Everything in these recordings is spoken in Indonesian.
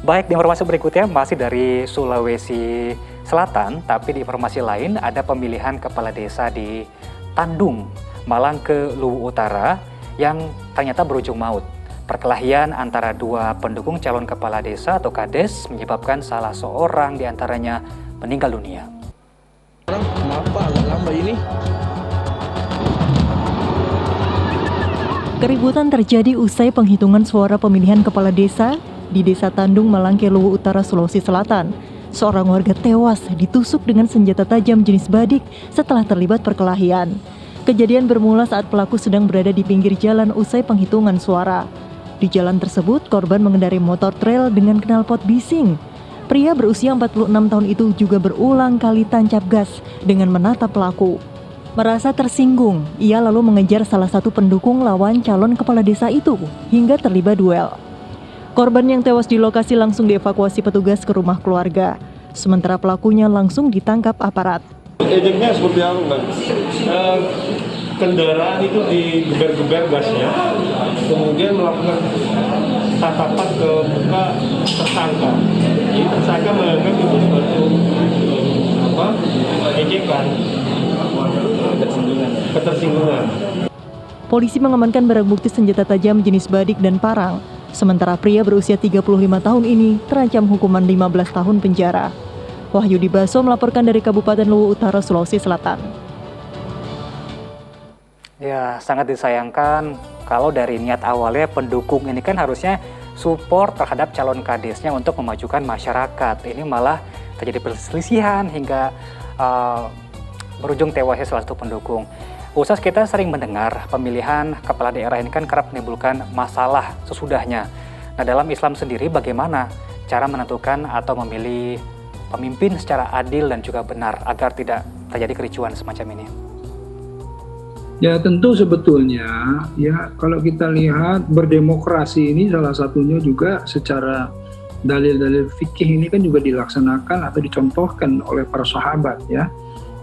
Baik, di informasi berikutnya masih dari Sulawesi Selatan, tapi di informasi lain ada pemilihan kepala desa di Tandung, Malang ke Luwu Utara yang ternyata berujung maut. Perkelahian antara dua pendukung calon kepala desa atau kades menyebabkan salah seorang di antaranya meninggal dunia. Kenapa agak lambat ini? Keributan terjadi usai penghitungan suara pemilihan kepala desa di Desa Tandung, Malangke, Luwu Utara, Sulawesi Selatan. Seorang warga tewas ditusuk dengan senjata tajam jenis badik setelah terlibat perkelahian. Kejadian bermula saat pelaku sedang berada di pinggir jalan usai penghitungan suara. Di jalan tersebut, korban mengendarai motor trail dengan knalpot bising. Pria berusia 46 tahun itu juga berulang kali tancap gas dengan menatap pelaku. Merasa tersinggung, ia lalu mengejar salah satu pendukung lawan calon kepala desa itu hingga terlibat duel. Korban yang tewas di lokasi langsung dievakuasi petugas ke rumah keluarga, sementara pelakunya langsung ditangkap aparat. Ejeknya seperti apa, Bang? Kendaraan itu digeber-geber gasnya, kemudian melakukan tatapan ke muka tersangka. Jadi tersangka menganggap itu suatu ejekan, ketersinggungan. Polisi mengamankan barang bukti senjata tajam jenis badik dan parang. Sementara pria berusia 35 tahun ini terancam hukuman 15 tahun penjara. Wahyudi Baso melaporkan dari Kabupaten Luwu Utara, Sulawesi Selatan. Ya, sangat disayangkan kalau dari niat awalnya pendukung ini kan harusnya support terhadap calon kadesnya untuk memajukan masyarakat. Ini malah terjadi perselisihan hingga berujung tewasnya salah satu pendukung. Ustaz, kita sering mendengar pemilihan kepala daerah ini kan kerap menimbulkan masalah sesudahnya. Nah, dalam Islam sendiri bagaimana cara menentukan atau memilih pemimpin secara adil dan juga benar agar tidak terjadi kericuan semacam ini? Ya tentu sebetulnya ya kalau kita lihat berdemokrasi ini salah satunya juga secara dalil-dalil fikih ini kan juga dilaksanakan atau dicontohkan oleh para sahabat ya.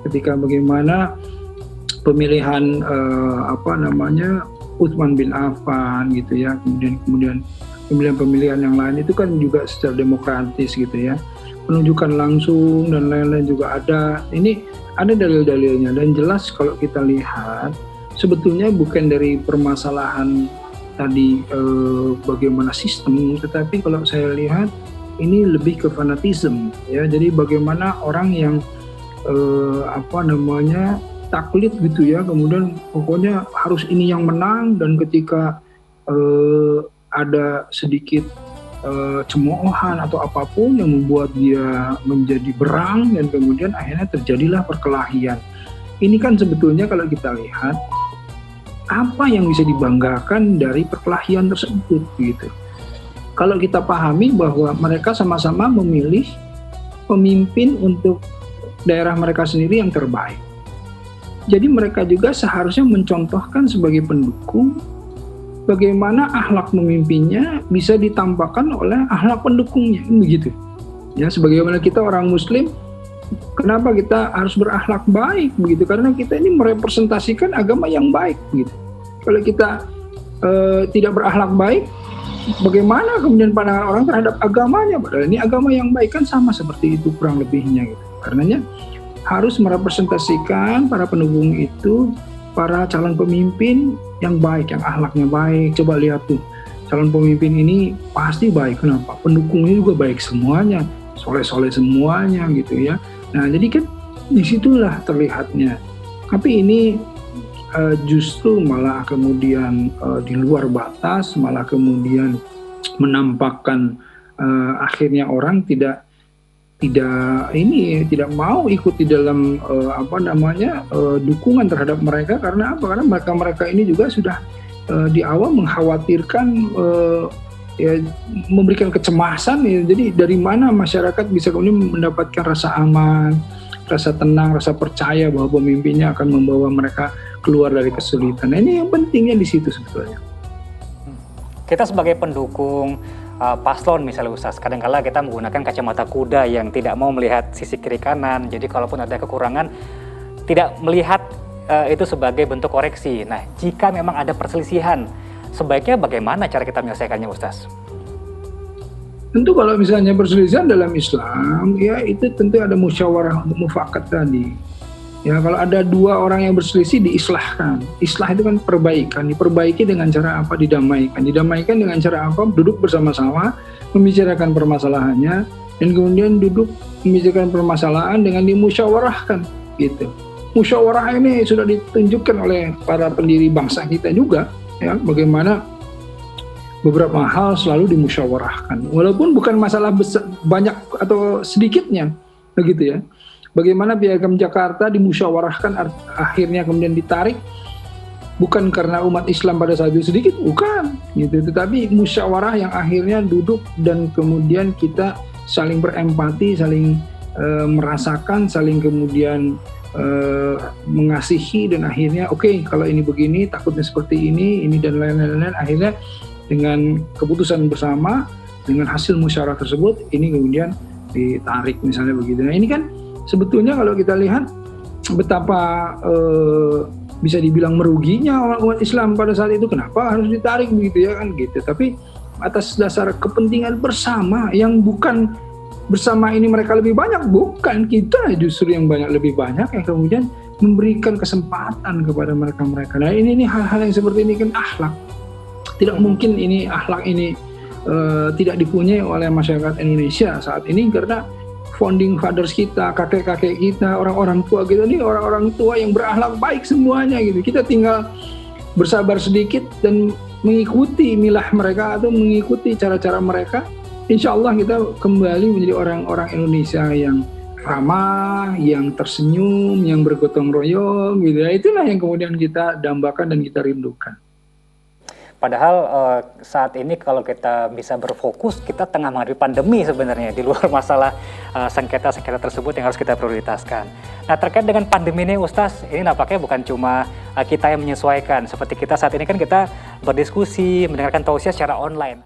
Ketika bagaimana pemilihan Utsman bin Affan gitu ya, kemudian pemilihan yang lain itu kan juga secara demokratis gitu ya, penunjukan langsung dan lain-lain juga ada. Ini ada dalil-dalilnya dan jelas kalau kita lihat sebetulnya bukan dari permasalahan tadi bagaimana sistem, tetapi kalau saya lihat ini lebih ke fanatisme ya. Jadi bagaimana orang yang taklid gitu ya, kemudian pokoknya harus ini yang menang, dan ketika ada sedikit cemoohan atau apapun yang membuat dia menjadi berang dan kemudian akhirnya terjadilah perkelahian. Ini kan sebetulnya kalau kita lihat apa yang bisa dibanggakan dari perkelahian tersebut gitu. Kalau kita pahami bahwa mereka sama-sama memilih pemimpin untuk daerah mereka sendiri yang terbaik. Jadi mereka juga seharusnya mencontohkan sebagai pendukung bagaimana akhlak memimpinnya bisa ditampakkan oleh akhlak pendukungnya, begitu. Ya, sebagaimana kita orang Muslim, kenapa kita harus berakhlak baik, begitu? Karena kita ini merepresentasikan agama yang baik, begitu. Kalau kita tidak berakhlak baik, bagaimana kemudian pandangan orang terhadap agamanya? Padahal ini agama yang baik, kan sama seperti itu kurang lebihnya, gitu. Karenanya harus merepresentasikan para pendukung itu, para calon pemimpin yang baik, yang akhlaknya baik. Coba lihat tuh, calon pemimpin ini pasti baik. Kenapa? Pendukungnya juga baik semuanya, soleh-soleh semuanya gitu ya. Nah jadi kan disitulah terlihatnya. Tapi ini justru malah kemudian di luar batas, malah kemudian menampakkan akhirnya orang tidak mau ikut di dalam dukungan terhadap mereka. Karena apa? Karena mereka ini juga sudah di awal mengkhawatirkan, memberikan kecemasan ya. Jadi dari mana masyarakat bisa kemudian mendapatkan rasa aman, rasa tenang, rasa percaya bahwa pemimpinnya akan membawa mereka keluar dari kesulitan. Nah, ini yang pentingnya di situ sebetulnya. Kita sebagai pendukung paslon misalnya Ustaz, kadang-kala kita menggunakan kacamata kuda yang tidak mau melihat sisi kiri kanan. Jadi kalaupun ada kekurangan, tidak melihat itu sebagai bentuk koreksi. Nah, jika memang ada perselisihan, sebaiknya bagaimana cara kita menyelesaikannya Ustaz? Tentu kalau misalnya perselisihan dalam Islam, ya itu tentu ada musyawarah untuk mufakat tadi. Ya kalau ada dua orang yang berselisih diislahkan. Islah itu kan perbaikan, diperbaiki dengan cara apa? Didamaikan. Didamaikan dengan cara apa? Duduk bersama-sama, membicarakan permasalahannya, dan kemudian duduk membicarakan permasalahan dengan dimusyawarahkan, gitu. Musyawarah ini sudah ditunjukkan oleh para pendiri bangsa kita juga, ya bagaimana beberapa hal selalu dimusyawarahkan, walaupun bukan masalah besar, banyak atau sedikitnya, begitu ya. Bagaimana Piagam Jakarta dimusyawarahkan, akhirnya kemudian ditarik, bukan karena umat Islam pada saat itu sedikit, bukan, gitu. Tetapi musyawarah yang akhirnya duduk dan kemudian kita saling berempati, saling merasakan, saling kemudian mengasihi, dan akhirnya oke, kalau ini begini, takutnya seperti ini dan lain-lain. Akhirnya dengan keputusan bersama, dengan hasil musyawarah tersebut, ini kemudian ditarik misalnya begitu. Nah ini kan sebetulnya kalau kita lihat betapa bisa dibilang meruginya umat Islam pada saat itu, kenapa harus ditarik begitu ya kan gitu. Tapi atas dasar kepentingan bersama yang bukan bersama ini mereka lebih banyak, bukan, kita justru yang lebih banyak yang kemudian memberikan kesempatan kepada mereka. Nah ini hal-hal yang seperti ini kan akhlak. Tidak mungkin ini akhlak ini tidak dipunyai oleh masyarakat Indonesia saat ini, karena founding fathers kita, kakek-kakek kita, orang-orang tua kita ini orang-orang tua yang berakhlak baik semuanya gitu. Kita tinggal bersabar sedikit dan mengikuti milah mereka atau mengikuti cara-cara mereka. Insya Allah kita kembali menjadi orang-orang Indonesia yang ramah, yang tersenyum, yang bergotong royong gitu ya. Itulah yang kemudian kita dambakan dan kita rindukan. Padahal saat ini kalau kita bisa berfokus, kita tengah menghadapi pandemi sebenarnya, di luar masalah sengketa-sengketa tersebut yang harus kita prioritaskan. Nah terkait dengan pandemi ini Ustaz, ini nampaknya bukan cuma kita yang menyesuaikan. Seperti kita saat ini kan kita berdiskusi, mendengarkan tausiah secara online.